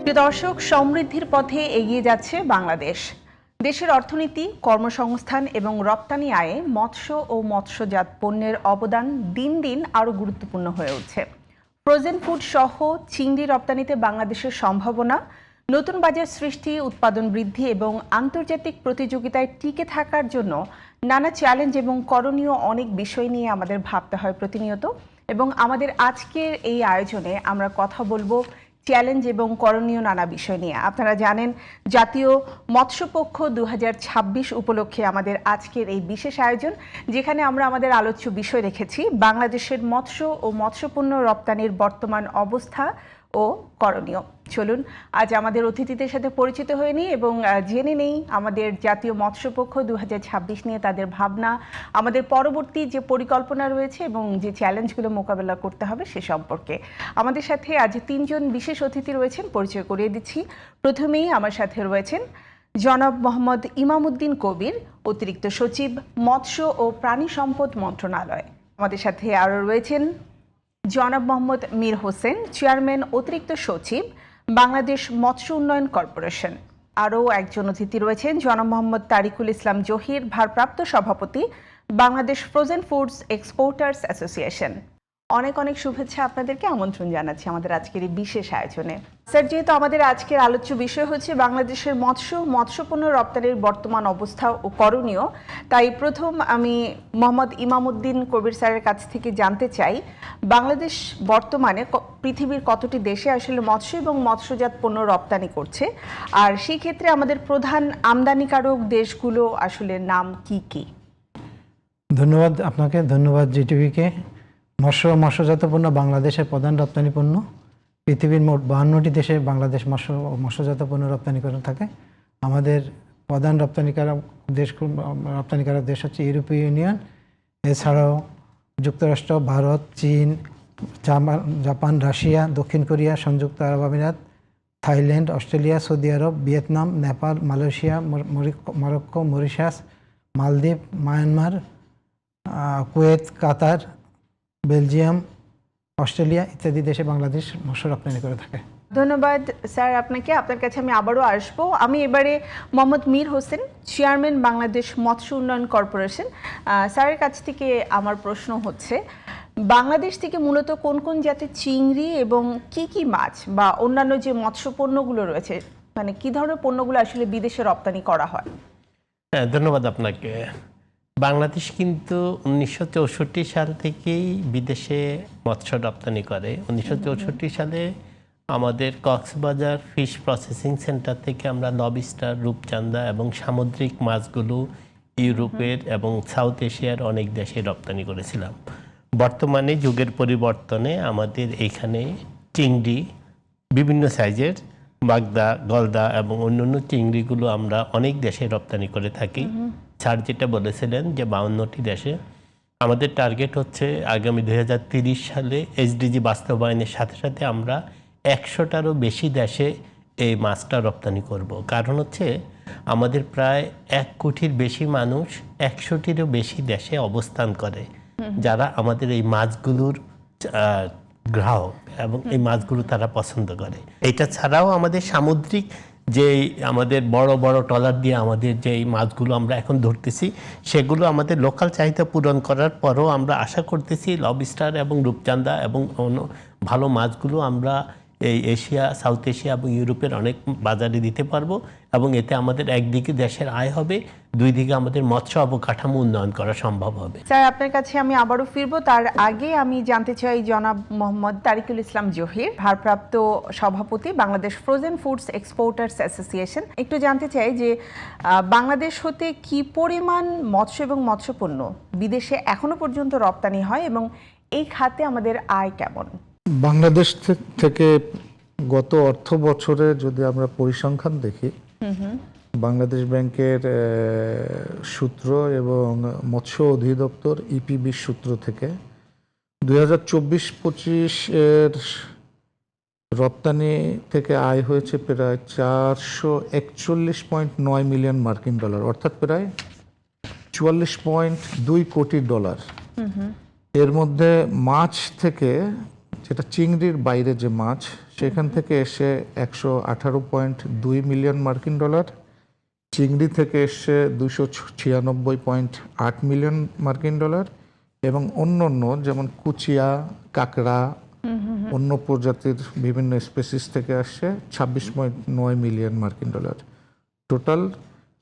প্রিয় দর্শক, সমৃদ্ধির পথে এগিয়ে যাচ্ছে বাংলাদেশ। দেশের অর্থনীতি, কর্মসংস্থান এবং রপ্তানি আয়ে মৎস্য ও মৎস্যজাত পণ্যের অবদান দিন দিন আরও গুরুত্বপূর্ণ হয়ে উঠছে। ফ্রোজেন ফুড সহ চিংড়ি রপ্তানিতে বাংলাদেশের সম্ভাবনা, নতুন বাজার সৃষ্টি, উৎপাদন বৃদ্ধি এবং আন্তর্জাতিক প্রতিযোগিতায় টিকে থাকার জন্য নানা চ্যালেঞ্জ এবং করণীয় অনেক বিষয় নিয়ে আমাদের ভাবতে হয় প্রতিনিয়ত। এবং আমাদের আজকের এই আয়োজনে আমরা কথা বলবো চ্যালেঞ্জ এবং করণীয় নানা বিষয় নিয়ে। আপনারা জানেন, জাতীয় মৎস্যপক্ষ 2026 উপলক্ষে আমাদের আজকের এই বিশেষ আয়োজন, যেখানে আমরা আমাদের আলোচ্য বিষয় রেখেছি বাংলাদেশের মৎস্য ও মৎস্যপণ্য রপ্তানির বর্তমান অবস্থা ও করণীয়। চলুন আজ আমাদের অতিথিদের সাথে পরিচিত হয়ে নিই এবং জেনে নেই আমাদের জাতীয় মৎস্যপক্ষ 2026 নিয়ে তাদের ভাবনা, আমাদের পরবর্তী যে পরিকল্পনা রয়েছে এবং যে চ্যালেঞ্জগুলো মোকাবেলা করতে হবে সে সম্পর্কে। আমাদের সাথে আজ তিনজন বিশেষ অতিথি রয়েছেন, পরিচয় করিয়ে দিচ্ছি। প্রথমেই আমার সাথে রয়েছেন জনাব মোহাম্মদ ইমামউদ্দিন কবির, অতিরিক্ত সচিব, মৎস্য ও প্রাণী সম্পদ মন্ত্রণালয়। আমাদের সাথে আরও রয়েছেন জনাব মোহাম্মদ মীর হোসেন, চেয়ারম্যান, অতিরিক্ত সচিব, বাংলাদেশ মৎস্য উন্নয়ন কর্পোরেশন। আরও একজন অতিথি রয়েছেন জনাব মোহাম্মদ তারিকুল ইসলাম জহির, ভারপ্রাপ্ত সভাপতি, Bangladesh frozen foods exporters association. অনেক অনেক শুভেচ্ছা আপনাদেরকে, আমন্ত্রণ জানাচ্ছি আমাদের আজকের এই বিশেষ আয়োজনে। স্যার, যেহেতু আমাদের আজকের আলোচ্য বিষয় হচ্ছে বাংলাদেশের মৎস্যপণ্য রপ্তানির বর্তমান অবস্থা ও করণীয়, তাই প্রথম আমি মোহাম্মদ ইমামউদ্দিন কবির স্যারের কাছ থেকে জানতে চাই, বাংলাদেশ বর্তমানে পৃথিবীর কতটি দেশে আসলে মৎস্য এবং মৎস্যজাত পণ্য রপ্তানি করছে, আর সেই ক্ষেত্রে আমাদের প্রধান আমদানিকারক দেশগুলো আসলে নাম কি কি? ধন্যবাদ আপনাকে, ধন্যবাদ জিটিভিকে। মৎস্যজাত পণ্য বাংলাদেশের প্রধান রপ্তানি পণ্য। পৃথিবীর মোট 52টি দেশে বাংলাদেশ মৎস্যজাত পণ্য রপ্তানি করে থাকে। আমাদের প্রধান রপ্তানিকারক দেশ হচ্ছে ইউরোপীয় ইউনিয়ন, এছাড়াও যুক্তরাষ্ট্র, ভারত, চীন, জাপান, রাশিয়া, দক্ষিণ কোরিয়া, সংযুক্ত আরব আমিরাত, থাইল্যান্ড, অস্ট্রেলিয়া, সৌদি আরব, Vietnam, Nepal, Malaysia, Morocco, Mauritius, মালদ্বীপ, Myanmar, Kuwait, Qatar, Belgium, Australia ইত্যাদি দেশে বাংলাদেশ মৎস্য রপ্তানি করে থাকে। ধন্যবাদ স্যার আপনাকে। আপনার কাছে আমি আবারও আসবো। আমি এবারে মোহাম্মদ মীর হোসেন, চেয়ারম্যান, বাংলাদেশ মৎস্য উন্নয়ন কর্পোরেশন। স্যারের কাছ থেকে আমার প্রশ্ন হচ্ছে, বাংলাদেশ থেকে মূলত কোন কোন জাতের চিংড়ি এবং কি কি মাছ বা অন্যান্য যে মৎস্য পণ্যগুলো রয়েছে, মানে কি ধরনের পণ্যগুলো আসলে বিদেশে রপ্তানি করা হয়? হ্যাঁ, ধন্যবাদ আপনাকে। বাংলাদেশ কিন্তু 1964 সাল থেকেই বিদেশে মৎস্য রপ্তানি করে। 1964 সালে আমাদের কক্সবাজার ফিশ প্রসেসিং সেন্টার থেকে আমরা লবস্টার, রূপচাঁদা এবং সামুদ্রিক মাছগুলো ইউরোপের এবং সাউথ এশিয়ার অনেক দেশে রপ্তানি করেছিলাম। বর্তমানে যুগের পরিবর্তনে আমাদের এখানে চিংড়ি বিভিন্ন সাইজের, বাগদা, গলদা এবং অন্যান্য চিংড়িগুলো আমরা অনেক দেশে রপ্তানি করে থাকি। স্যার যেটা বলেছিলেন যে 52টি দেশে, আমাদের টার্গেট হচ্ছে আগামী 2030 সালে এসডিজি বাস্তবায়নের সাথে সাথে আমরা 100টারও বেশি দেশে এই মাছটা রপ্তানি করব। কারণ হচ্ছে আমাদের প্রায় 1 কোটির বেশি মানুষ 100টিরও বেশি দেশে অবস্থান করে, যারা আমাদের এই মাছগুলোর গ্রাহক এবং এই মাছগুলো তারা পছন্দ করে। এটা ছাড়াও আমাদের সামুদ্রিক যে আমাদের বড় বড় ট্রলার দিয়ে আমাদের যে মাছগুলো আমরা এখন ধরতেছি, সেগুলো আমাদের লোকাল চাহিদা পূরণ করার পরও আমরা আশা করতেছি লবস্টার এবং রূপচাঁদা এবং ভালো মাছগুলো আমরা এই এশিয়া, সাউথ এশিয়া এবং ইউরোপের অনেক বাজারে দিতে পারবো এবং এতে আমাদের একদিকে দেশের আয় হবে, দুই দিকে আমাদের মৎস্য অবকাঠামো উন্নয়ন করা সম্ভব হবে। স্যার, আপনার কাছে আমি আবারও ফিরবো। তার আগে আমি জানতে চাই জনাব মোহাম্মদ তারিকুল ইসলাম জহির, ভারপ্রাপ্ত সভাপতি, Bangladesh frozen foods exporters association. একটু জানতে চাই যে বাংলাদেশ হতে কি পরিমাণ মৎস্য এবং মৎস্যপণ্য বিদেশে এখনো পর্যন্ত রপ্তানি হয় এবং এই খাতে আমাদের আয় কেমন? বাংলাদেশ থেকে গত অর্থ বছরে যদি আমরা পরিসংখ্যান দেখি, বাংলাদেশ ব্যাংকের সূত্র এবং মৎস্য অধিদপ্তর ইপিবি সূত্র থেকে 2024-25 এর রপ্তানি থেকে আয় হয়েছে প্রায় 441.9 মিলিয়ন মার্কিন ডলার, অর্থাৎ প্রায় 44.2 কোটি ডলার। এর মধ্যে মাছ থেকে যেটা চিংড়ির বাইরে যে মাছ, সেখান থেকে এসে 118.2 মিলিয়ন মার্কিন ডলার, চিংড়ি থেকে এসে 296.8 মিলিয়ন মার্কিন ডলার, এবং অন্য অন্য যেমন কুচিয়া, কাঁকড়া, অন্য প্রজাতির বিভিন্ন স্পেসিস থেকে আসছে 26.9 মিলিয়ন মার্কিন ডলার। টোটাল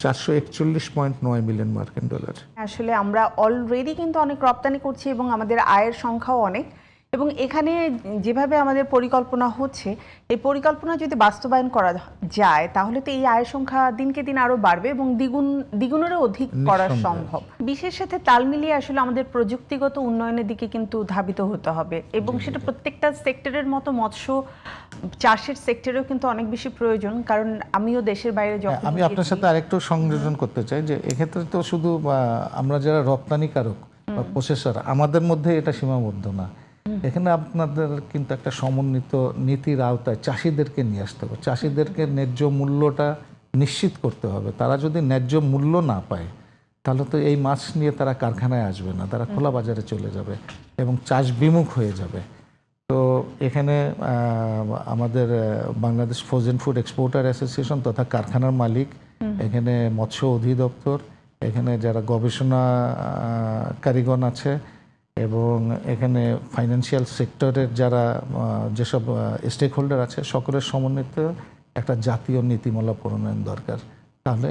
441.9 মিলিয়ন মার্কিন ডলার। আসলে আমরা অলরেডি কিন্তু অনেক রপ্তানি করছি এবং আমাদের আয়ের সংখ্যাও অনেক, এবং এখানে যেভাবে আমাদের পরিকল্পনা হচ্ছে, এই পরিকল্পনা যদি বাস্তবায়ন করা যায় তাহলে তো এই আয়ের সংখ্যা দিনকে দিন আরো বাড়বে এবং দ্বিগুণেরও অধিক করা সম্ভব। বিশ্বের সাথে তাল মিলিয়ে আসলে আমাদের প্রযুক্তিগত উন্নয়নের দিকে কিন্তু ধাবিত হতে হবে, এবং সেটা প্রত্যেকটা সেক্টরের মতো মৎস্য চাষের সেক্টরেও কিন্তু অনেক বেশি প্রয়োজন। কারণ আমিও দেশের বাইরে যখন আমি আপনার সাথে আরেকটু সংযোজন করতে চাই যে এক্ষেত্রে তো শুধু আমরা যারা রপ্তানিকারক বা প্রসেসর, আমাদের মধ্যে এটা সীমাবদ্ধ না। এখানে আপনাদের কিন্তু একটা সমন্বিত নীতির আওতায় চাষিদেরকে নিয়ে আসতে হবে। চাষিদেরকে ন্যায্য মূল্যটা নিশ্চিত করতে হবে। তারা যদি ন্যায্য মূল্য না পায় তাহলে তো এই মাছ নিয়ে তারা কারখানায় আসবে না, তারা খোলা বাজারে চলে যাবে এবং চাষ বিমুখ হয়ে যাবে। তো এখানে আমাদের Bangladesh frozen food exporter association তথা কারখানার মালিক, এখানে মৎস্য অধিদপ্তর, এখানে যারা গবেষণা কারিগণ আছে, এবং এখানে ফাইন্যান্সিয়াল সেক্টরের যারা যেসব স্টেক হোল্ডার আছে, সকলের সমন্বিত একটা জাতীয় নীতিমালা প্রণয়ন দরকার। তাহলে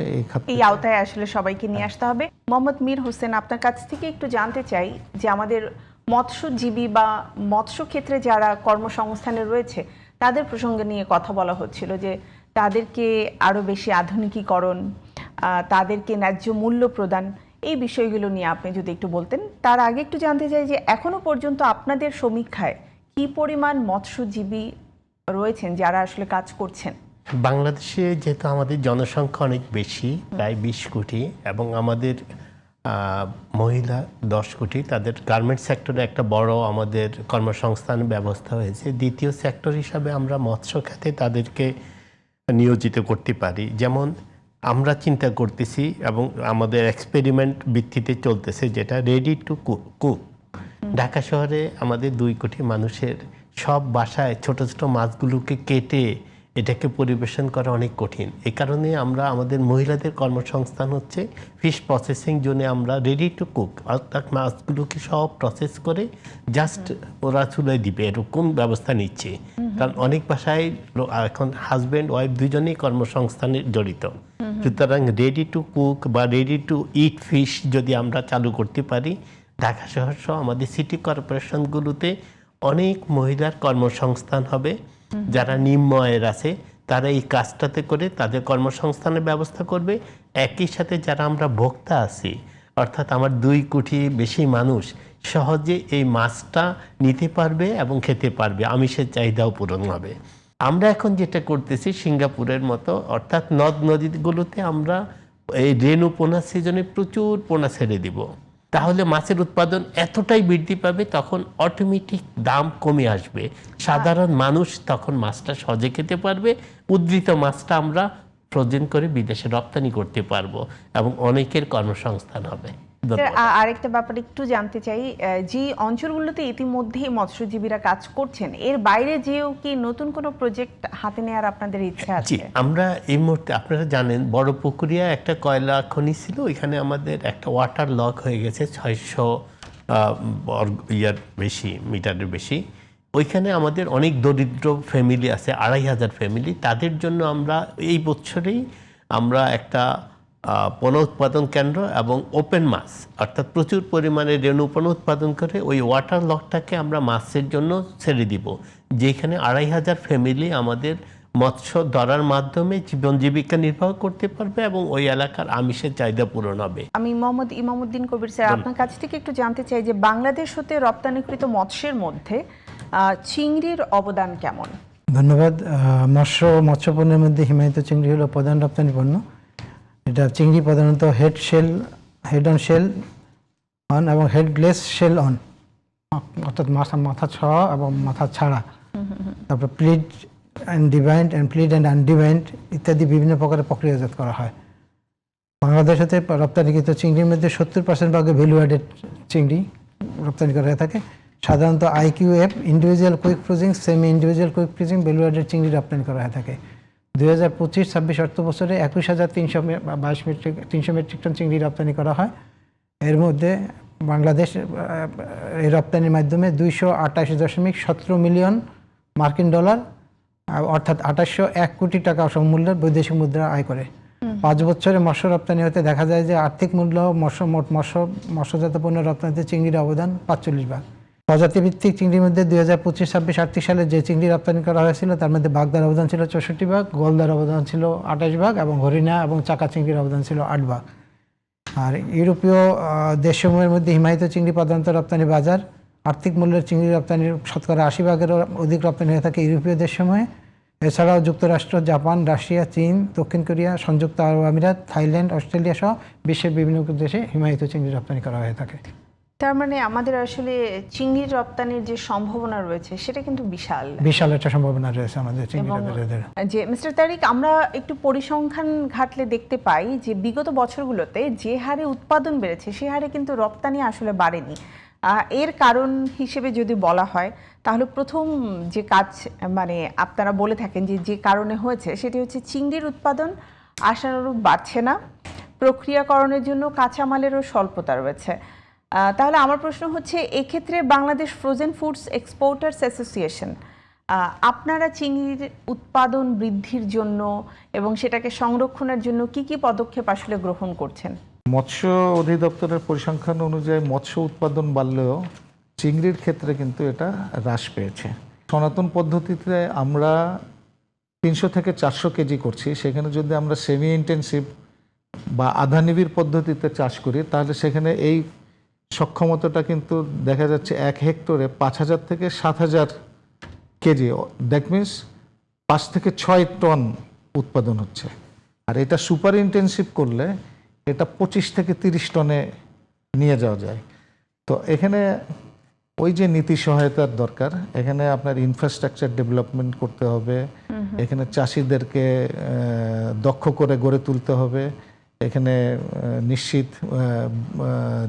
এই আওতায় আসলে সবাইকে নিয়ে আসতে হবে। মোহাম্মদ মীর হোসেন, আপনার কাছ থেকে একটু জানতে চাই যে আমাদের মৎস্যজীবী বা মৎস্য ক্ষেত্রে যারা কর্মসংস্থানে রয়েছে তাদের প্রসঙ্গে নিয়ে কথা বলা হচ্ছিল, যে তাদেরকে আরো বেশি আধুনিকীকরণ, তাদেরকে ন্যায্য মূল্য প্রদান, এই বিষয়গুলো নিয়ে আপনি যদি একটু বলতেন। তার আগে একটু জানতে চাই যে এখনো পর্যন্ত আপনাদের সমীক্ষায় কি পরিমাণ মৎস্যজীবী রয়েছেন যারা আসলে কাজ করছেন? বাংলাদেশে যেহেতু আমাদের জনসংখ্যা অনেক বেশি, প্রায় 20 কোটি, এবং আমাদের মহিলা 10 কোটি, তাদের গার্মেন্টস সেক্টরে একটা বড় আমাদের কর্মসংস্থান ব্যবস্থা হয়েছে। দ্বিতীয় সেক্টর হিসাবে আমরা মৎস্য খাতে তাদেরকে নিয়োজিত করতে পারি। যেমন আমরা চিন্তা করতেছি এবং আমাদের এক্সপেরিমেন্ট ভিত্তিতে চলতেছে, যেটা রেডি টু কুক। ঢাকা শহরে আমাদের 2 কোটি মানুষের সব বাসায় ছোট ছোট মাছগুলোকে কেটে এটাকে পরিবেশন করা অনেক কঠিন। এই কারণে আমরা আমাদের মহিলাদের কর্মসংস্থান হচ্ছে ফিশ প্রসেসিং জোনে আমরা রেডি টু কুক, অর্থাৎ মাছগুলোকে সব প্রসেস করে জাস্ট ওরা চুলায় দিবে, এরকম ব্যবস্থা নিচ্ছে। কারণ অনেক বাসায় এখন হাজব্যান্ড ওয়াইফ দুজনেই কর্মসংস্থানে জড়িত। সুতরাং রেডি টু কুক বা রেডি টু ইট ফিশ যদি আমরা চালু করতে পারি, ঢাকা শহর সহ আমাদের সিটি কর্পোরেশনগুলোতে অনেক মহিলার কর্মসংস্থান হবে। যারা নিম্ন আয়ের আছে তারা এই কাজটাতে করে তাদের কর্মসংস্থানের ব্যবস্থা করবে। একই সাথে যারা আমরা ভোক্তা আছি, অর্থাৎ আমার 2 কোটি বেশি মানুষ সহজে এই মাছটা নিতে পারবে এবং খেতে পারবে, আমিষের চাহিদাও পূরণ হবে। আমরা এখন যেটা করতেছি সিঙ্গাপুরের মতো, অর্থাৎ নদ নদীগুলোতে আমরা এই রেণু পোনা সিজনে প্রচুর পোনা ছেড়ে দিব, তাহলে মাছের উৎপাদন এতটাই বৃদ্ধি পাবে, তখন অটোমেটিক দাম কমে আসবে, সাধারণ মানুষ তখন মাছটা সহজে খেতে পারবে। উদ্ধৃত মাছটা আমরা ফ্রোজেন করে বিদেশে রপ্তানি করতে পারবো এবং অনেকের কর্মসংস্থান হবে। আরেকটা ব্যাপার একটু জানতে চাই, যে অঞ্চলগুলোতে ইতিমধ্যেই মৎস্যজীবীরা কাজ করছেন, এর বাইরে যেও কি নতুন কোনো প্রজেক্ট হাতে নেওয়ার আপনাদের ইচ্ছা আছে? আমরা এই মুহূর্তে, আপনারা জানেন বড় পুকুরিয়া একটা কয়লা খনি ছিল, ওইখানে আমাদের একটা ওয়াটার লক হয়ে গেছে 600 মিটারের বেশি। ওইখানে আমাদের অনেক দরিদ্র ফ্যামিলি আছে, 2500 ফ্যামিলি। তাদের জন্য আমরা এই বছরেই আমরা একটা পুনঃউৎপাদন কেন্দ্র এবং ওপেন মাছ, অর্থাৎ প্রচুর পরিমাণে রেণু পুনঃউৎপাদন করে ওই ওয়াটার লকটাকে আমরা মাছের জন্য ছেড়ে দিব, যেখানে 2500 ফ্যামিলি আমাদের মৎস্য ধরার মাধ্যমে জীবন জীবিকা নির্বাহ করতে পারবে এবং ওই এলাকার আমিষের চাহিদা পূরণ হবে। আমি মোহাম্মদ ইমামউদ্দিন কবির স্যার, আপনার কাছ থেকে একটু জানতে চাই যে বাংলাদেশ হতে রপ্তানিকৃত মৎস্যের মধ্যে চিংড়ির অবদান কেমন? ধন্যবাদ। মৎস্যপণ্যের মধ্যে হিমায়িত চিংড়ি হলো প্রধান রপ্তানি পণ্য। এটা চিংড়ি প্রধানত হেড অন শেল অন এবং হেডলেস শেল অন, অর্থাৎ মাথা ছাড়া এবং মাথা ছাড়া, তারপর প্লিড অ্যান্ড ডিভাইন্ড প্লিড অ্যান্ড আনডিভাইন্ড ইত্যাদি বিভিন্ন প্রকারের প্রক্রিয়াজাত করা হয়। বাংলাদেশ হতে রপ্তানিকৃত চিংড়ির মধ্যে 70% ভাগে ভ্যালু অ্যাডেড চিংড়ি রপ্তানি করা হয়ে থাকে সাধারণত IQF, individual quick freezing, semi individual quick freezing value added চিংড়ি রপ্তানি করা হয়ে থাকে। 2025-26 অর্থ বছরে 21,322 মেট্রিক টন চিংড়ি রপ্তানি করা হয়। এর মধ্যে বাংলাদেশ এই রপ্তানির মাধ্যমে 228.17 মিলিয়ন মার্কিন ডলার অর্থাৎ 2801 কোটি টাকা সমমূল্যের বৈদেশিক মুদ্রা আয় করে। 5 বছরে মৎস্য রপ্তানি হতে দেখা যায় যে আর্থিক মূল্য মৎস্যজাত পণ্য রপ্তানিতে চিংড়ির অবদান 45 ভাগ। প্রজাতিভিত্তিক চিংড়ির মধ্যে 2025-26 আর্থিক সালে যে চিংড়ি রপ্তানি করা হয়েছিল তার মধ্যে বাগদার অবদান ছিল 64 ভাগ, গলদার অবদান ছিল 28 ভাগ এবং হরিণা এবং চাকা চিংড়ির অবদান ছিল 8 ভাগ। আর ইউরোপীয় দেশসমূহের মধ্যে হিমায়িত চিংড়ি প্রধানত রপ্তানি বাজার। আর্থিক মূল্যের চিংড়ি রপ্তানির শতকরা 80 ভাগেরও অধিক রপ্তানি হয়ে থাকে ইউরোপীয় দেশসমূহে। এছাড়াও যুক্তরাষ্ট্র, জাপান, রাশিয়া, চীন, দক্ষিণ কোরিয়া, সংযুক্ত আরব আমিরাত, থাইল্যান্ড, অস্ট্রেলিয়া সহ বিশ্বের বিভিন্ন দেশে হিমায়িত চিংড়ি রপ্তানি করা হয়ে থাকে। তার মানে আমাদের আসলে চিংড়ির রপ্তানির যে সম্ভাবনা রয়েছে সেটা কিন্তু বিশাল একটা সম্ভাবনা রয়েছে আমাদের চিংড়ি রপ্তানির। যে মিস্টার তারিক, আমরা একটু পরিসংখ্যান ঘাটলে দেখতে পাই যে বিগত বছরগুলোতে যে হারে উৎপাদন বেড়েছে সে হারে কিন্তু রপ্তানি আসলে বাড়েনি। এর কারণ হিসেবে যদি বলা হয় তাহলে প্রথম যে কাজ মানে আপনারা বলে থাকেন যে কারণে হয়েছে সেটি হচ্ছে চিংড়ির উৎপাদন আশানুরূপ বাড়ছে না, প্রক্রিয়াকরণের জন্য কাঁচামালেরও স্বল্পতা রয়েছে। তাহলে আমার প্রশ্ন হচ্ছে এক্ষেত্রে Bangladesh frozen foods exporters association আপনারা চিংড়ির উৎপাদন বৃদ্ধির জন্য এবং সেটাকে সংরক্ষণের জন্য কি কি পদক্ষেপ আসলে গ্রহণ করছেন? মৎস্য অধিদপ্তরের পরিসংখ্যান অনুযায়ী মৎস্য উৎপাদন বাড়লেও চিংড়ির ক্ষেত্রে কিন্তু এটা হ্রাস পেয়েছে। সনাতন পদ্ধতিতে আমরা 300 থেকে 400 কেজি করছি, সেখানে যদি আমরা সেমি ইন্টেন্সিভ বা আধা নিবিড় পদ্ধতিতে চাষ করি তাহলে সেখানে এই সক্ষমতাটা কিন্তু দেখা যাচ্ছে 1 হেক্টরে 5,000 থেকে 7,000 কেজি, দ্যাট মিনস 5 থেকে 6 টন উৎপাদন হচ্ছে। আর এটা সুপার ইন্টেন্সিভ করলে এটা 25 থেকে 30 টনে নিয়ে যাওয়া যায়। তো এখানে ওই যে নীতি সহায়তার দরকার, এখানে আপনার ইনফ্রাস্ট্রাকচার ডেভেলপমেন্ট করতে হবে, এখানে চাষিদেরকে দক্ষ করে গড়ে তুলতে হবে, এখানে নিশ্চিত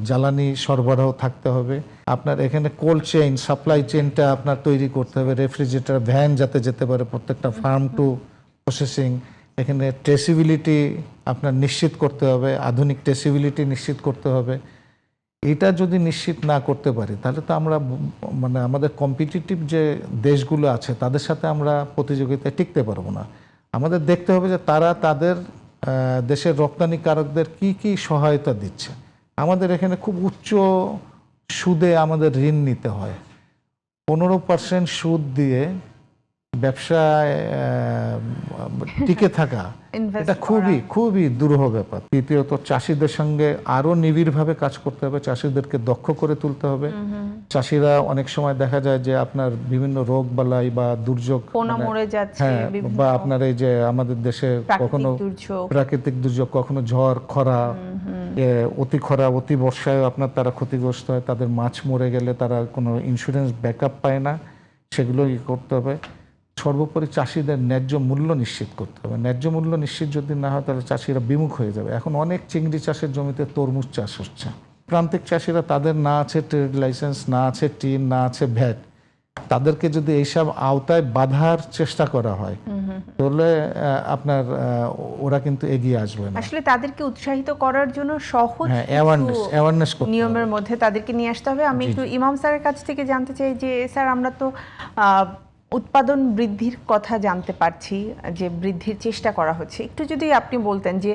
জ্বালানি সরবরাহ থাকতে হবে, আপনার এখানে কোল্ড চেইন সাপ্লাই চেইনটা আপনার তৈরি করতে হবে, রেফ্রিজারেটর ভ্যান যাতে যেতে পারে প্রত্যেকটা ফার্ম টু প্রসেসিং, এখানে ট্রেসিবিলিটি আপনার নিশ্চিত করতে হবে, আধুনিক ট্রেসিবিলিটি নিশ্চিত করতে হবে। এটা যদি নিশ্চিত না করতে পারি তাহলে তো আমরা মানে আমাদের কম্পিটিটিভ যে দেশগুলো আছে তাদের সাথে আমরা প্রতিযোগিতায় টিকতে পারবো না। আমাদের দেখতে হবে যে তারা তাদের দেশের রপ্তানিকারকদের কি কি সহায়তা দিচ্ছে। আমাদের এখানে খুব উচ্চ সুদে আমাদের ঋণ নিতে হয়, 15% সুদ দিয়ে ব্যবসায় টিকে থাকা এটা খুবই দুরূহ ব্যাপার। তৃতীয়ত চাষিদের সঙ্গে আরো নিবিড়ভাবে কাজ করতে হবে, চাষিদেরকে দক্ষ করে তুলতে হবে। চাষিরা অনেক সময় দেখা যায় যে আপনার বিভিন্ন রোগ বালাই বা দুর্যোগ বা আপনার এই যে আমাদের দেশে কখনো প্রাকৃতিক দুর্যোগ, কখনো ঝড়, খরা, অতি খরা, অতি বর্ষায় আপনার তারা ক্ষতিগ্রস্ত হয়, তাদের মাছ মরে গেলে তারা কোনো ইন্স্যুরেন্স ব্যাকআপ পায় না, সেগুলো করতে হবে। সর্বোপরি চাষিদের ন্যায্য মূল্য নিশ্চিত করতে হবে। ন্যায্য মূল্য নিশ্চিত যদি না হয় তাহলে চাষিরা বিমুখ হয়ে যাবে। এখন অনেক চিংড়ি চাষের জমিতে তরমুজ চাষ হচ্ছে, প্রান্তিক চাষিরা তাদের না আছে ট্রেড লাইসেন্স, না আছে টিন, না আছে ভ্যাট, তাদেরকে যদি এইসব আওতায় বাধার চেষ্টা করা হয় তাহলে আপনার ওরা কিন্তু এগিয়ে আসবে না। আসলে তাদেরকে উৎসাহিত করার জন্য সহজ অ্যাওয়ারনেস নিয়মের মধ্যে তাদেরকে নিয়ে আসতে হবে। আমি একটু ইমাম স্যারের কাছ থেকে জানতে চাই যে স্যার, আমরা তো উৎপাদন বৃদ্ধির কথা জানতে পারছি যে বৃদ্ধির চেষ্টা করা হচ্ছে, একটু যদি আপনি বলতেন যে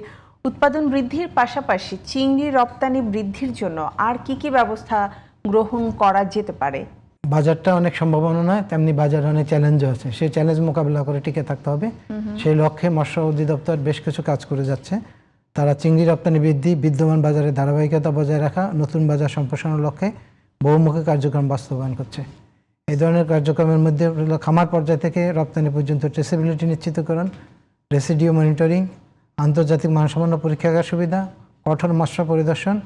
উৎপাদন বৃদ্ধির পাশাপাশি চিংড়ি রপ্তানি বৃদ্ধির জন্য আর কি কি ব্যবস্থা গ্রহণ করা যেতে পারে? বাজারটা অনেক সম্ভাবনা নয়, তেমনি বাজারে অনেক চ্যালেঞ্জও আছে, সেই চ্যালেঞ্জ মোকাবিলা করে টিকে থাকতে হবে। সেই লক্ষ্যে মৎস্য অধিদপ্তর বেশ কিছু কাজ করে যাচ্ছে। তারা চিংড়ি রপ্তানি বৃদ্ধি, বিদ্যমান বাজারে ধারাবাহিকতা বজায় রাখা, নতুন বাজার সম্প্রসারণের লক্ষ্যে বহুমুখী কার্যক্রম বাস্তবায়ন করছে। এই ধরনের কার্যক্রমের মধ্যে খামার পর্যায় থেকে রপ্তানি পর্যন্ত ট্রেসেবিলিটি নিশ্চিতকরণ, রেসিডিও মনিটরিং, আন্তর্জাতিক মানসম্পন্ন পরীক্ষাগার সুবিধা, কঠোর মৎস্য পরিদর্শন,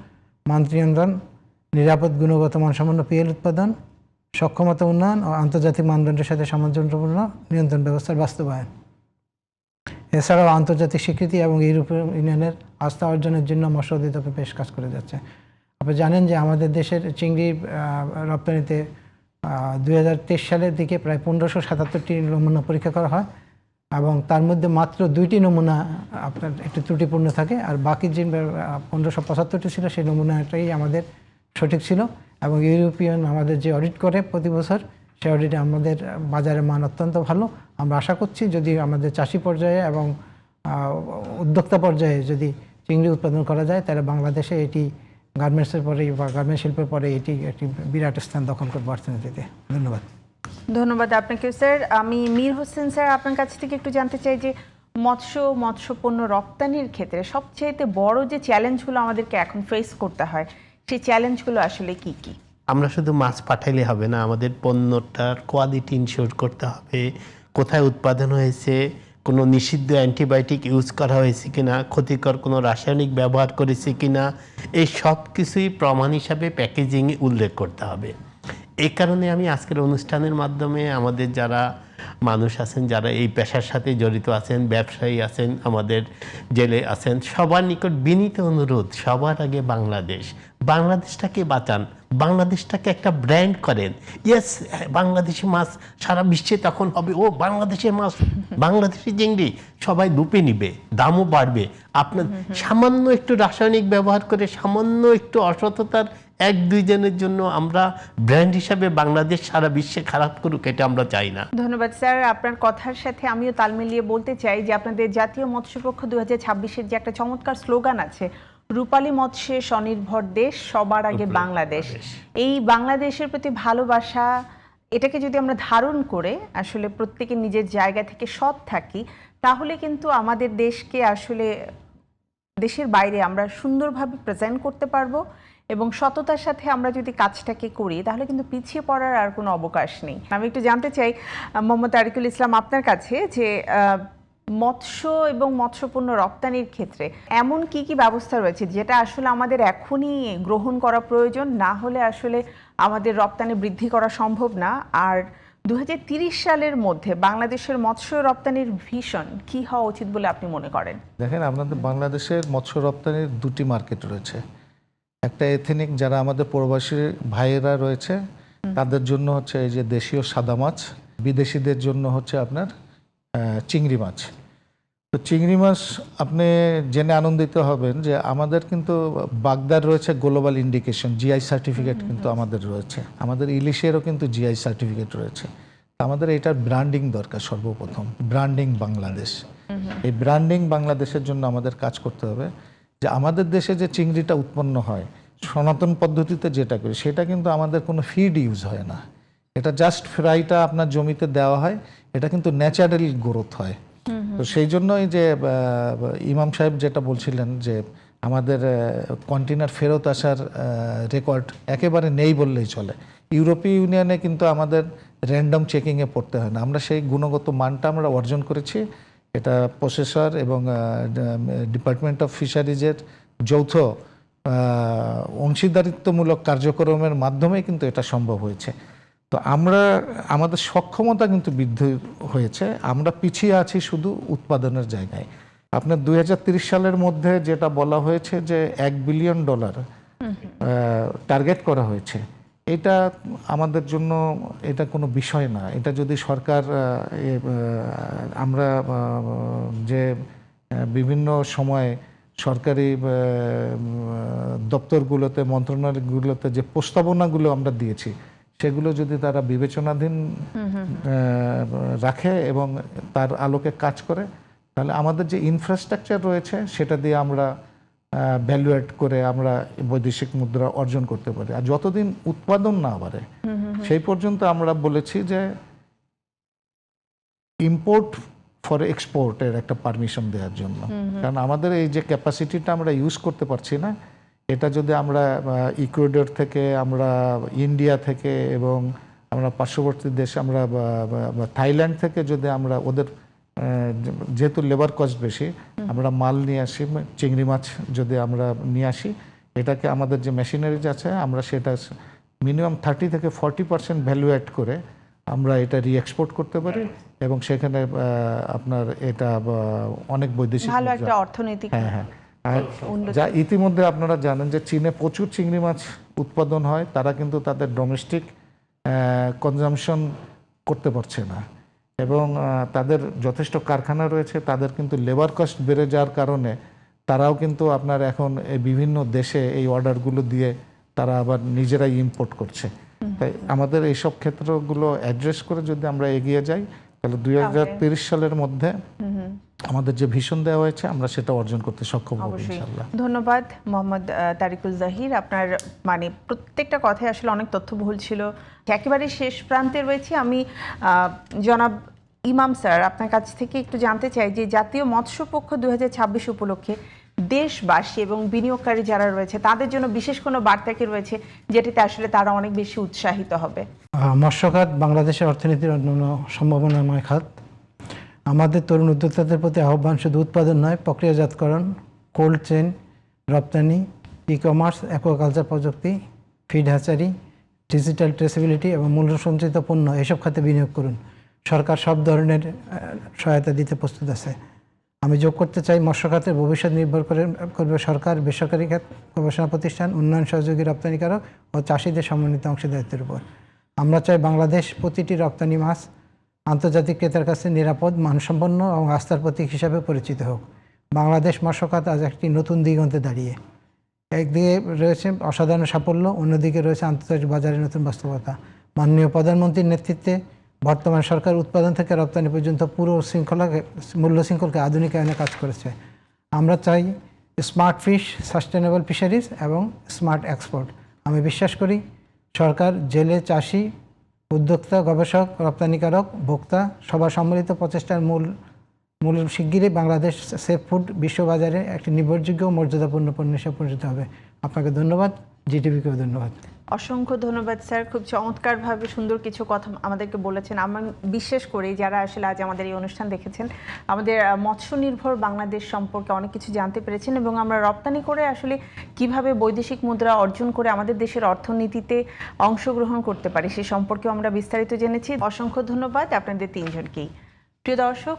মান নিয়ন্ত্রণ, নিরাপদ গুণগত মানসম্পন্ন পিএল উৎপাদন, সক্ষমতা উন্নয়ন ও আন্তর্জাতিক মানদণ্ডের সাথে সামঞ্জস্যপূর্ণ নিয়ন্ত্রণ ব্যবস্থার বাস্তবায়ন। এছাড়াও আন্তর্জাতিক স্বীকৃতি এবং ইউরোপীয় ইউনিয়নের আস্থা অর্জনের জন্য মৎস্য অধিদপ্তর বেশ কাজ করে যাচ্ছে। আপনি জানেন যে আমাদের দেশের চিংড়ি রপ্তানিতে 2023 সালের দিকে প্রায় 1577টি নমুনা পরীক্ষা করা হয় এবং তার মধ্যে মাত্র 2টি নমুনা আপনার একটু ত্রুটিপূর্ণ থাকে, আর বাকি যে 1575টি ছিল সেই নমুনাটাই আমাদের সঠিক ছিল। এবং ইউরোপিয়ান আমাদের যে অডিট করে প্রতি বছর, সেই অডিটে আমাদের বাজারের মান অত্যন্ত ভালো। আমরা আশা করছি যদি আমাদের চাষি পর্যায়ে এবং উদ্যোক্তা পর্যায়ে যদি চিংড়ি উৎপাদন করা যায়, তাহলে বাংলাদেশে এটি গার্মেন্টসের পরে বা গার্মেন্টস শিল্পের পরে এটি একটি বিরাট স্থান দখল করবে অর্থনীতিতে। ধন্যবাদ। ধন্যবাদ আপনাকে স্যার। আমি মীর হোসেন স্যার, আপনার কাছ থেকে একটু জানতে চাই যে মৎস্যপণ্য রপ্তানির ক্ষেত্রে সবচেয়ে বড় যে চ্যালেঞ্জগুলো আমাদেরকে এখন ফেস করতে হয়, সেই চ্যালেঞ্জগুলো আসলে কি কি? আমরা শুধু মাছ পাঠাইলে হবে না, আমাদের পণ্যটার কোয়ালিটি ইনশিওর করতে হবে, কোথায় উৎপাদন হয়েছে, কোনো নিষিদ্ধ অ্যান্টিবায়োটিক ইউজ করা হয়েছে কিনা, ক্ষতিকর কোনো রাসায়নিক ব্যবহার করেছে কিনা, এই সব কিছুই প্রমাণ হিসাবে প্যাকেজিংয়ে উল্লেখ করতে হবে। এই কারণে আমি আজকের অনুষ্ঠানের মাধ্যমে আমাদের যারা মানুষ আছেন, যারা এই পেশার সাথে জড়িত আছেন, ব্যবসায়ী আছেন, আমাদের জেলে আছেন, সবার নিকট বিনীত অনুরোধ, সবার আগে বাংলাদেশটাকে বাঁচান, বাংলাদেশটাকে একটা ব্র্যান্ড করেন। ইয়েস, বাংলাদেশি মাছ সারা বিশ্বে তখন হবে, ও বাংলাদেশের মাছ, বাংলাদেশি চিংড়ি, সবাই লুপে নিবে, দামও বাড়বে। আপনার সামান্য একটু রাসায়নিক ব্যবহার করে, সামান্য একটু অসততার 1-2 জনের জন্য আমরা ব্র্যান্ড হিসাবে বাংলাদেশ সারা বিশ্বে খারাপ করুক, এটা আমরা চাই না। ধন্যবাদ স্যার। আপনার কথার সাথে আমিও তাল মিলিয়ে বলতে চাই যে আপনাদের জাতীয় মৎস্যপক্ষ 2026-এর যে একটা চমৎকার স্লোগান আছে, রূপালী মৎস্যে স্বনির্ভর দেশ, সবার আগে বাংলাদেশ। এই বাংলাদেশের প্রতি ভালোবাসা, এটাকে যদি আমরা ধারণ করে আসলে প্রত্যেকে নিজের জায়গা থেকে সৎ থাকি, তাহলে কিন্তু আমাদের দেশকে আসলে দেশের বাইরে আমরা সুন্দরভাবে প্রেজেন্ট করতে পারবো। এবং সততার সাথে আমরা যদি কাজটাকে করি, তাহলে কিন্তু পিছিয়ে পড়ার আর কোনো অবকাশ নেই। আমি একটু জানতে চাই মোহাম্মদ তারিকুল ইসলাম আপনার কাছে যে মৎস্য এবং মৎস্যপণ্য রপ্তানির ক্ষেত্রে এমন কি কি ব্যবস্থা রয়েছে যেটা আসলে আমাদের এখনই গ্রহণ করা প্রয়োজন, না হলে আসলে আমাদের রপ্তানি বৃদ্ধি করা সম্ভব না? আর 2030 সালের মধ্যে বাংলাদেশের মৎস্য রপ্তানির ভিশন কি হওয়া উচিত বলে আপনি মনে করেন? দেখেন, আপনাদের বাংলাদেশের মৎস্য রপ্তানির 2টি মার্কেট রয়েছে। একটা এথনিক, যারা আমাদের প্রবাসী ভাইয়েরা রয়েছে, তাদের জন্য হচ্ছে এই যে দেশীয় সাদা মাছ, বিদেশিদের জন্য হচ্ছে আপনার চিংড়ি মাছ। তো চিংড়ি মাছ আপনি জেনে আনন্দিত হবেন যে আমাদের কিন্তু বাগদার রয়েছে গ্লোবাল ইন্ডিকেশন, জিআই সার্টিফিকেট কিন্তু আমাদের রয়েছে। আমাদের ইলিশেরও কিন্তু জিআই সার্টিফিকেট রয়েছে। আমাদের এটার ব্র্যান্ডিং দরকার, সর্বপ্রথম ব্র্যান্ডিং বাংলাদেশ। এই ব্র্যান্ডিং বাংলাদেশের জন্য আমাদের কাজ করতে হবে যে আমাদের দেশে যে চিংড়িটা উৎপন্ন হয় সনাতন পদ্ধতিতে যেটা করি, সেটা কিন্তু আমাদের কোনো ফিড ইউজ হয় না। এটা জাস্ট ফ্রাইটা আপনার জমিতে দেওয়া হয়, এটা কিন্তু ন্যাচারালি গ্রোথ হয়। তো সেই জন্যই যে ইমাম সাহেব যেটা বলছিলেন যে আমাদের কন্টেনার ফেরত আসার রেকর্ড একেবারে নেই বললেই চলে। ইউরোপীয় ইউনিয়নে কিন্তু আমাদের র্যান্ডম চেকিংয়ে পড়তে হয় না। আমরা সেই গুণগত মানটা আমরা অর্জন করেছি। এটা প্রসেসর এবং ডিপার্টমেন্ট অফ ফিশারিজের যৌথ অংশীদারিত্বমূলক কার্যক্রমের মাধ্যমে কিন্তু এটা সম্ভব হয়েছে। তো আমরা আমাদের সক্ষমতা কিন্তু বৃদ্ধি হয়েছে, আমরা পিছিয়ে আছি শুধু উৎপাদনের জায়গায়। আপনার 2030 সালের মধ্যে যেটা বলা হয়েছে যে $1 বিলিয়ন টার্গেট করা হয়েছে, এটা আমাদের জন্য এটা কোনো বিষয় না। এটা যদি সরকার আমরা যে বিভিন্ন সময় সরকারি দপ্তরগুলোতে, মন্ত্রণালয়গুলোতে যে প্রস্তাবনাগুলো আমরা দিয়েছি, সেগুলো যদি তারা বিবেচনাধীন রাখে এবং তার আলোকে কাজ করে, তাহলে আমাদের যে ইনফ্রাস্ট্রাকচার রয়েছে সেটা দিয়ে আমরা ভ্যালুয়েট করে আমরা বৈদেশিক মুদ্রা অর্জন করতে পারি। আর যতদিন উৎপাদন না বাড়ে সেই পর্যন্ত আমরা বলেছি যে ইম্পোর্ট ফর এক্সপোর্টের একটা পারমিশন দেওয়ার জন্য, কারণ আমাদের এই যে ক্যাপাসিটিটা আমরা ইউজ করতে পারছি না, এটা যদি আমরা ইকুয়েডর থেকে, আমরা ইন্ডিয়া থেকে এবং আমরা পার্শ্ববর্তী দেশ, আমরা থাইল্যান্ড থেকে যদি আমরা ওদের যেহেতু লেবার কস্ট বেশি, আমরা মাল নিয়ে আসি, চিংড়ি মাছ যদি আমরা নিয়ে আসি, এটাকে আমাদের যে মেশিনারিজ আছে আমরা সেটা মিনিমাম 30 থেকে 40% ভ্যালু অ্যাড করে আমরা এটা রিএক্সপোর্ট করতে পারি এবং সেখানে আপনার এটা অনেক বৈদেশিক ভালো একটা অর্থনৈতিক আর যা ইতিমধ্যে আপনারা জানেন যে চীনে প্রচুর চিংড়ি মাছ উৎপাদন হয়, তারা কিন্তু তাদের ডোমেস্টিক কনজামশন করতে পারছে না, এবং তাদের যথেষ্ট কারখানা রয়েছে, তাদের কিন্তু লেবার কস্ট বেড়ে যাওয়ার কারণে তারাও কিন্তু আপনার এখন এই বিভিন্ন দেশে এই অর্ডারগুলো দিয়ে তারা আবার নিজেরাই ইম্পোর্ট করছে। তাই আমাদের এইসব ক্ষেত্রগুলো অ্যাড্রেস করে যদি আমরা এগিয়ে যাই, তাহলে 2030 সালের মধ্যে আমাদের যে ভিশন দেওয়া হয়েছে আমরা সেটা অর্জন করতে সক্ষম হব ইনশাআল্লাহ। ধন্যবাদ মোহাম্মদ তারিকুল জাহির, আপনার মানে প্রত্যেকটা কথাই আসলে অনেক তথ্যবহুল ছিল। একেবারে শেষ প্রান্তে রয়েছে আমি জনাব ইমাম স্যার, আপনার কাছ থেকে একটু জানতে চাই যে জাতীয় মৎস্যপক্ষ 2026 উপলক্ষে দেশবাসী এবং বিনিয়োগকারী যারা রয়েছে তাদের জন্য বিশেষ কোনো বার্তা কি রয়েছে যেটিতে আসলে তারা অনেক বেশি উৎসাহিত হবে? মৎস্য খাত বাংলাদেশের অর্থনীতির অন্যান্য সম্ভাবনাময় খাত। আমাদের তরুণ উদ্যোক্তাদের প্রতি আহ্বান শুধু উৎপাদন নয়, প্রক্রিয়াজাতকরণ, কোল্ড চেইন, রপ্তানি, ই কমার্স, অ্যাকোয়াকালচার প্রযুক্তি, ফিড হ্যাচারি, ডিজিটাল ট্রেসিবিলিটি এবং মূল্য সঞ্চিত পণ্য এসব খাতে বিনিয়োগ করুন। সরকার সব ধরনের সহায়তা দিতে প্রস্তুত আছে। আমি যোগ করতে চাই, মৎস্য খাতের ভবিষ্যৎ নির্ভর করবে সরকার, বেসরকারি খাত, গবেষণা প্রতিষ্ঠান, উন্নয়ন সহযোগী রপ্তানিকারক ও চাষিদের সমন্বিত অংশীদারিত্বের উপর। আমরা চাই বাংলাদেশ প্রতিটি রপ্তানি মাছ আন্তর্জাতিক ক্রেতার কাছে নিরাপদ, মানসম্পন্ন এবং আস্থার প্রতীক হিসাবে পরিচিত হোক। বাংলাদেশ মৎস্য খাত আজ একটি নতুন দিগন্তে দাঁড়িয়ে। একদিকে রয়েছে অসাধারণ সাফল্য, অন্যদিকে রয়েছে আন্তর্জাতিক বাজারের নতুন বাস্তবতা। মাননীয় প্রধানমন্ত্রীর নেতৃত্বে বর্তমান সরকার উৎপাদন থেকে রপ্তানি পর্যন্ত পুরো মূল্য শৃঙ্খলকে আধুনিকায়নে কাজ করেছে। আমরা চাই স্মার্ট ফিশ, সাস্টেনেবল ফিশারিজ এবং স্মার্ট এক্সপোর্ট। আমি বিশ্বাস করি সরকার, জেলে, চাষি, উদ্যোক্তা, গবেষক, রপ্তানিকারক, ভোক্তা সবার সম্মিলিত প্রচেষ্টার মূল শিগগিরই বাংলাদেশ সেফ ফুড বিশ্ববাজারে একটি নির্ভরযোগ্য মর্যাদাপূর্ণ পণ্য হিসেবে পরিচিত হবে। আপনাকে ধন্যবাদ, জিটিভিকেও ধন্যবাদ। অসংখ্য ধন্যবাদ স্যার, খুব চমৎকারভাবে সুন্দর কিছু কথা আমাদেরকে বলেছেন। আমরা বিশ্বাস করি যারা আসলে আজ আমাদের এই অনুষ্ঠান দেখেছেন আমাদের মৎস্য নির্ভর বাংলাদেশ সম্পর্কে অনেক কিছু জানতে পেরেছেন, এবং আমরা রপ্তানি করে আসলে কিভাবে বৈদেশিক মুদ্রা অর্জন করে আমাদের দেশের অর্থনীতিতে অংশগ্রহণ করতে পারি সে সম্পর্কে আমরা বিস্তারিত জেনেছি। অসংখ্য ধন্যবাদ আপনাদের তিনজনকেই। প্রিয় দর্শক,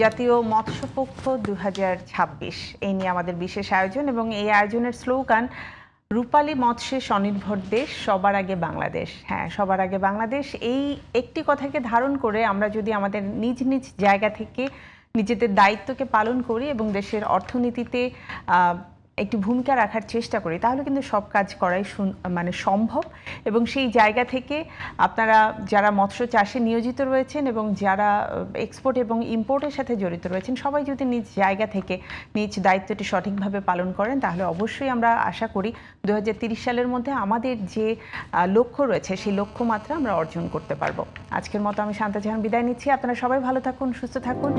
জাতীয় মৎস্যপক্ষ 2026 এই নিয়ে আমাদের বিশেষ আয়োজন, এবং এই আয়োজনের স্লোগান রূপালী মৎস্যে স্বনির্ভর দেশ, সবার আগে বাংলাদেশ। হ্যাঁ, সবার আগে বাংলাদেশ, এই একটি কথাকে ধারণ করে আমরা যদি আমাদের নিজ নিজ জায়গা থেকে নিজেদের দায়িত্বকে পালন করি এবং দেশের অর্থনীতিতে একটি ভূমিকা রাখার চেষ্টা করি, তাহলে কিন্তু সব কাজ করাই মানে সম্ভব। এবং সেই জায়গা থেকে আপনারা যারা মৎস্য চাষে নিয়োজিত রয়েছেন এবং যারা এক্সপোর্ট এবং ইম্পোর্টের সাথে জড়িত রয়েছেন, সবাই যদি নিজ জায়গা থেকে নিজ দায়িত্বটি সঠিকভাবে পালন করেন, তাহলে অবশ্যই আমরা আশা করি 2030 সালের মধ্যে আমাদের যে লক্ষ্য রয়েছে সেই লক্ষ্যমাত্রা আমরা অর্জন করতে পারবো। আজকের মতো আমি শান্তা জাহান বিদায় নিচ্ছি। আপনারা সবাই ভালো থাকুন, সুস্থ থাকুন।